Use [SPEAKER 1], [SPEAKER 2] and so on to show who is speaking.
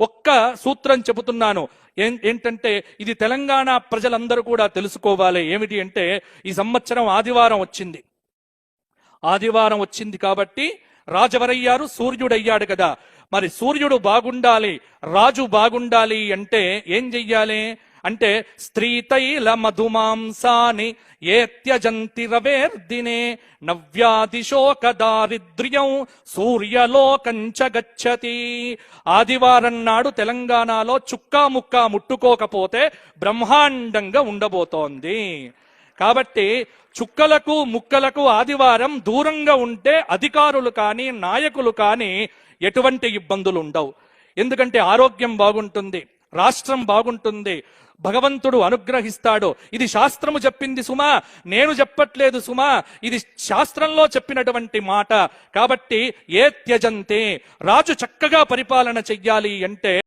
[SPEAKER 1] ఒక్క సూత్రం చెబుతున్నాను. ఏంటంటే ఇది తెలంగాణ ప్రజలందరూ కూడా తెలుసుకోవాలి. ఏమిటి అంటే ఈ సంవత్సరం ఆదివారం వచ్చింది కాబట్టి రాజవరయ్యారు, సూర్యుడయ్యాడు కదా. మరి సూర్యుడు బాగుండాలి, రాజు బాగుండాలి అంటే ఏం చెయ్యాలి అంటే స్త్రీతైల మధుమాంసాని ఏ త్యజంతి రవేర్దినే నవ్యాదిశోక దారిద్ర్యం సూర్యలోకంచ గచ్చతి. ఆదివారం నాడు తెలంగాణలో చుక్కా ముక్కా ముట్టుకోకపోతే బ్రహ్మాండంగా ఉండబోతోంది. కాబట్టి చుక్కలకు ముక్కలకు ఆదివారం దూరంగా ఉంటే అధికారులు కానీ నాయకులు కానీ ఎటువంటి ఇబ్బందులు ఉండవు. ఎందుకంటే ఆరోగ్యం బాగుంటుంది, రాష్ట్రం బాగుంటుంది, భగవంతుడు అనుగ్రహిస్తాడు. ఇది శాస్త్రము చెప్పింది సుమా, నేను చెప్పట్లేదు సుమా, ఇది శాస్త్రంలో చెప్పినటువంటి మాట. కాబట్టి ఏ త్యజంతే, రాజు చక్కగా పరిపాలన చెయ్యాలి అంటే